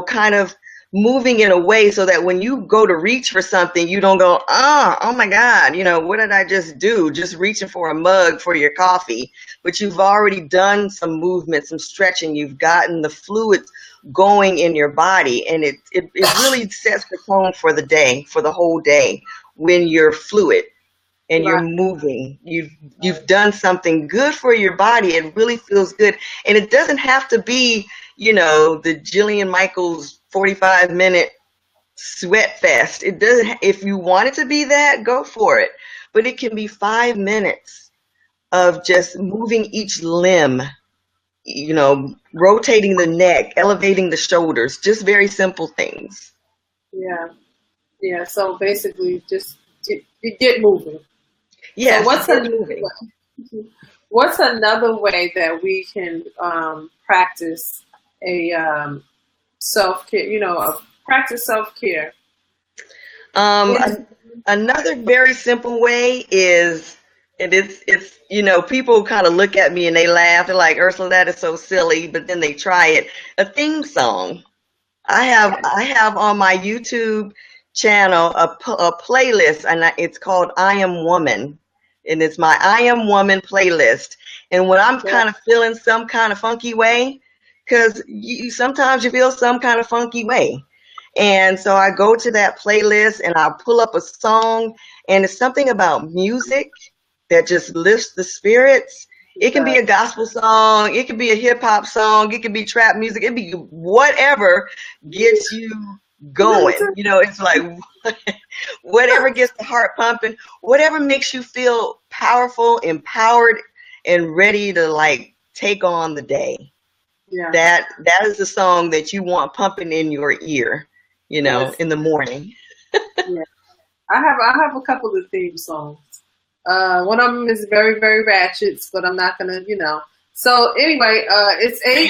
kind of moving in a way so that when you go to reach for something, you don't go, oh my God, what did I just do? Just reaching for a mug for your coffee. But you've already done some movement, some stretching. You've gotten the fluids going in your body, and it really sets the tone for the day, for the whole day, when you're fluid and you're moving. You've done something good for your body. It really feels good. And it doesn't have to be, the Jillian Michaels 45-minute sweat fest. It doesn't. If you want it to be that, go for it. But it can be 5 minutes of just moving each limb, rotating the neck, elevating the shoulders, just very simple things. Yeah. Yeah. So basically just get moving. Yes, so what's another way that we can practice a self-care, practice self-care? Another very simple way is, and it's people kind of look at me and they laugh. They're like, Ursula, that is so silly, but then they try it. A theme song. I have on my YouTube channel a playlist, and it's called I Am Woman, and it's my I Am Woman playlist. And when I'm kind of feeling some kind of funky way, because sometimes you feel some kind of funky way, and so I go to that playlist and I'll pull up a song, and it's something about music that just lifts the spirits. It can be a gospel song, it can be a hip hop song, it can be trap music, it can be whatever gets you going. It's like whatever gets the heart pumping, whatever makes you feel powerful, empowered, and ready to take on the day. Yeah. That is the song that you want pumping in your ear, in the morning. Yeah. I have a couple of theme songs. One of them is very, very ratchet, but I'm not gonna, So anyway, it's 8.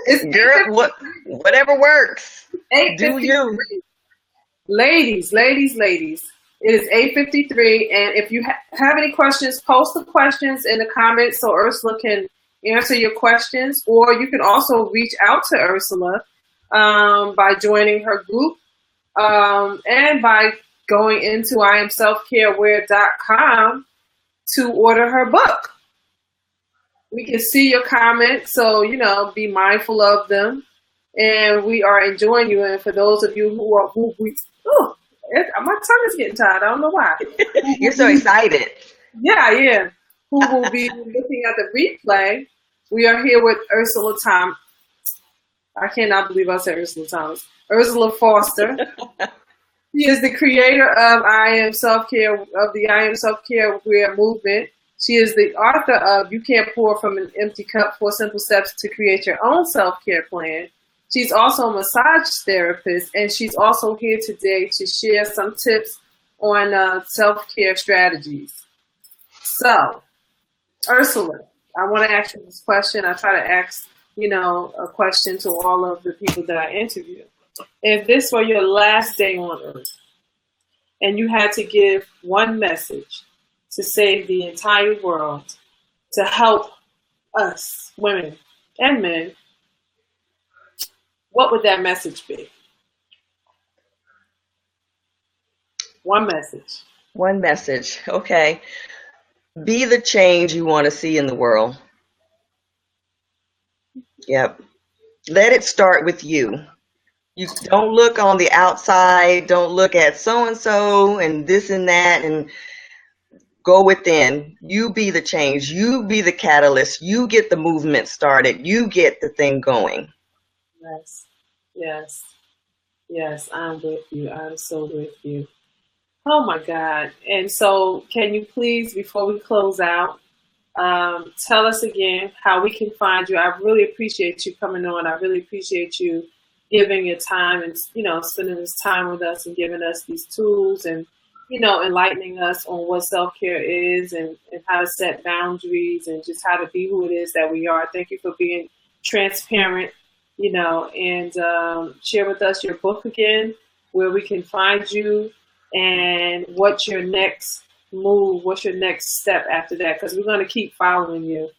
It's girl, whatever works. 8:53. Do you, ladies? It is 8:53, and if you have any questions, post the questions in the comments so Ursula can answer your questions, or you can also reach out to Ursula by joining her group and by going into IamSelfCareWare.com to order her book. We can see your comments, so be mindful of them, and we are enjoying you. And for those of you my tongue is getting tired. I don't know why. You're so excited. Yeah. Who will be looking at the replay? We are here with Ursula Thomas. I cannot believe I said Ursula Thomas. Ursula Foster. She is the creator of the I Am Self-Care Wear movement. She is the author of You Can't Pour from an Empty Cup, 4 Simple Steps to Create Your Own Self-Care Plan. She's also a massage therapist, and she's also here today to share some tips on self-care strategies. So, Ursula, I want to ask you this question. I try to ask, a question to all of the people that I interview. If this were your last day on earth and you had to give one message to save the entire world, to help us, women and men, what would that message be? One message. One message. Okay. Be the change you want to see in the world. Yep. Let it start with you. You don't look on the outside, don't look at so and so and this and that, and go within. You be the change, you be the catalyst, you get the movement started, you get the thing going. Yes, yes, yes. I'm with you. I'm so with you. Oh my God. And so, can you please, before we close out, tell us again how we can find you? I really appreciate you coming on. I really appreciate you giving your time and, spending this time with us and giving us these tools and, enlightening us on what self-care is and how to set boundaries and just how to be who it is that we are. Thank you for being transparent, and share with us your book again, where we can find you, and what's your next move, what's your next step after that, because we're going to keep following you.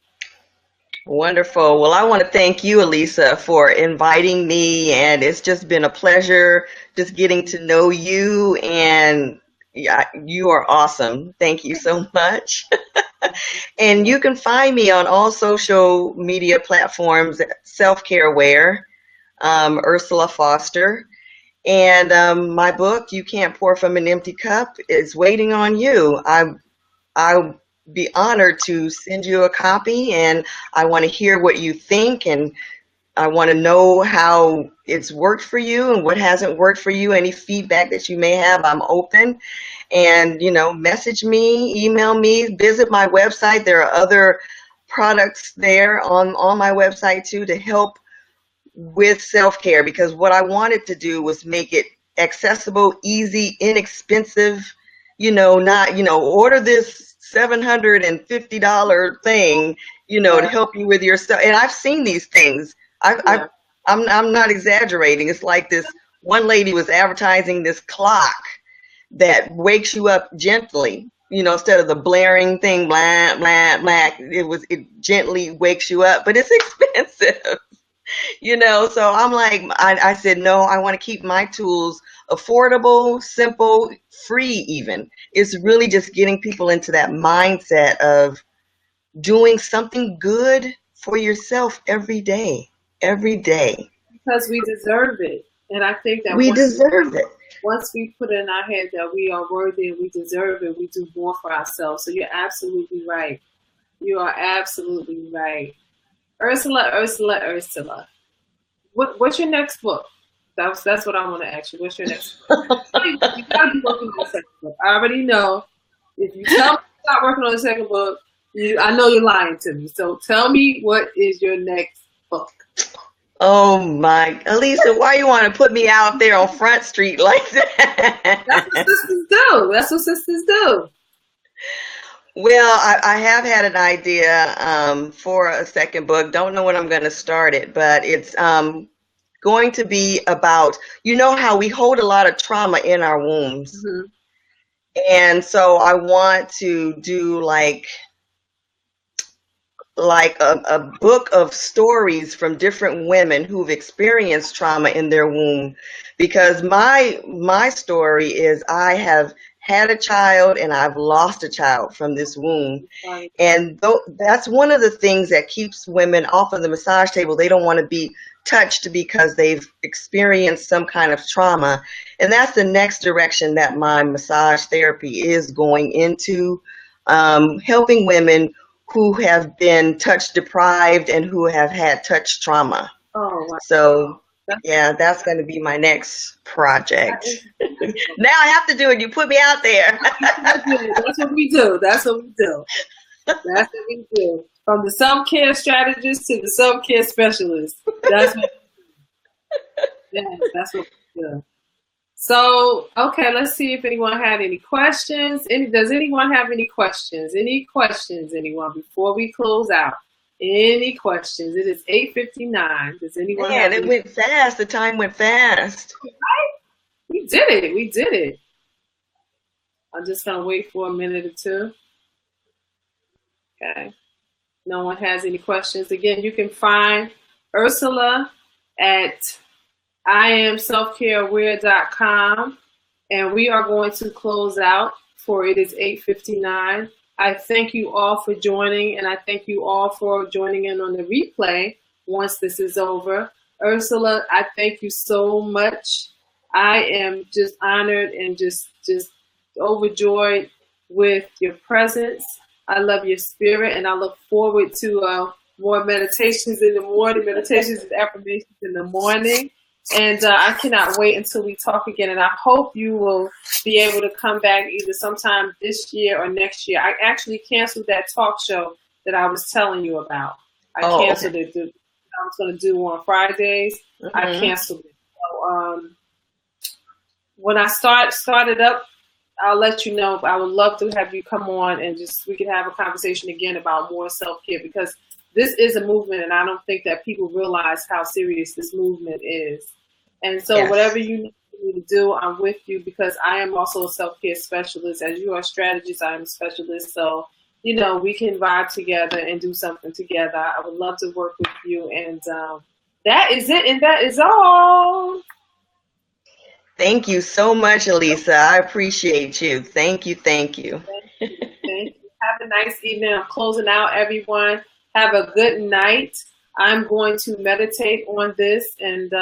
Wonderful. Well, I want to thank you, Elisa, for inviting me, and it's just been a pleasure just getting to know you, and yeah, you are awesome. Thank you so much. And you can find me on all social media platforms, Self-Care Wear, Ursula Foster. And my book, You Can't Pour from an Empty Cup, is waiting on you. I'll be honored to send you a copy, and I want to hear what you think, and I want to know how it's worked for you and what hasn't worked for you. Any feedback that you may have, I'm open. And, message me, email me, visit my website. There are other products there on my website, too, to help with self-care, because what I wanted to do was make it accessible, easy, inexpensive, not, order this $750 thing, to help you with your stuff. And I've seen these things. I'm not exaggerating. It's like this one lady was advertising this clock that wakes you up gently, instead of the blaring thing, blah, blah, blah. It gently wakes you up, but it's expensive. So I'm like, I said, no, I want to keep my tools affordable, simple, free even. It's really just getting people into that mindset of doing something good for yourself every day, every day. Because we deserve it. And I think that we deserve it. Once we put in our head that we are worthy and we deserve it, we do more for ourselves. So you're absolutely right. You are absolutely right. Ursula. What's your next book? That's what I want to ask you. What's your next book? You gotta be working on the second book. I already know. If you tell me to stop working on the second book, I know you're lying to me. So tell me, what is your next book? Oh my, Elisa, why you want to put me out there on Front Street like that? That's what sisters do. Well, I have had an idea for a second book. Don't know when I'm going to start it, but it's going to be about, how we hold a lot of trauma in our wombs. Mm-hmm. And so I want to do like a book of stories from different women who've experienced trauma in their womb, because my story is I have had a child and I've lost a child from this womb. Right. And that's one of the things that keeps women off of the massage table. They don't want to be touched because they've experienced some kind of trauma. And that's the next direction that my massage therapy is going into, helping women who have been touch deprived and who have had touch trauma. Oh, wow. So yeah, that's going to be my next project. Now I have to do it. You put me out there. That's what we do. That's what we do. From the self-care strategist to the self-care specialist. That's what we do. Yeah, that's what we do. So, okay, let's see if anyone had any questions. Does anyone have any questions? Any questions, anyone, before we close out? Any questions? It is 8:59. Does anyone have it went fast. The time went fast. Right? We did it. I'm just going to wait for a minute or two. Okay. No one has any questions. Again, you can find Ursula at IamSelfCareAware.com, and we are going to close out, for it is 8:59. I thank you all for joining, and I thank you all for joining in on the replay once this is over. Ursula, I thank you so much. I am just honored and just overjoyed with your presence. I love your spirit, and I look forward to more meditations in the morning, meditations and affirmations in the morning. And I cannot wait until we talk again. And I hope you will be able to come back either sometime this year or next year. I actually canceled that talk show that I was telling you about. I canceled it. I was going to do on Fridays. I canceled it. So when I started up, I'll let you know. I would love to have you come on and we can have a conversation again about more self-care, because this is a movement, and I don't think that people realize how serious this movement is. And so whatever you need me to do, I'm with you, because I am also a self-care specialist. As you are a strategist, I am a specialist. So, we can vibe together and do something together. I would love to work with you. And that is it, and that is all. Thank you so much, Elisa. I appreciate you. Thank you. Thank you. Thank you. Have a nice evening. I'm closing out, everyone. Have a good night. I'm going to meditate on this and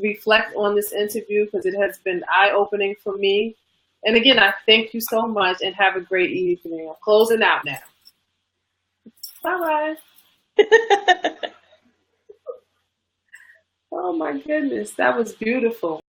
reflect on this interview, because it has been eye-opening for me. And again, I thank you so much, and have a great evening. I'm closing out now. Bye-bye. Oh my goodness, that was beautiful.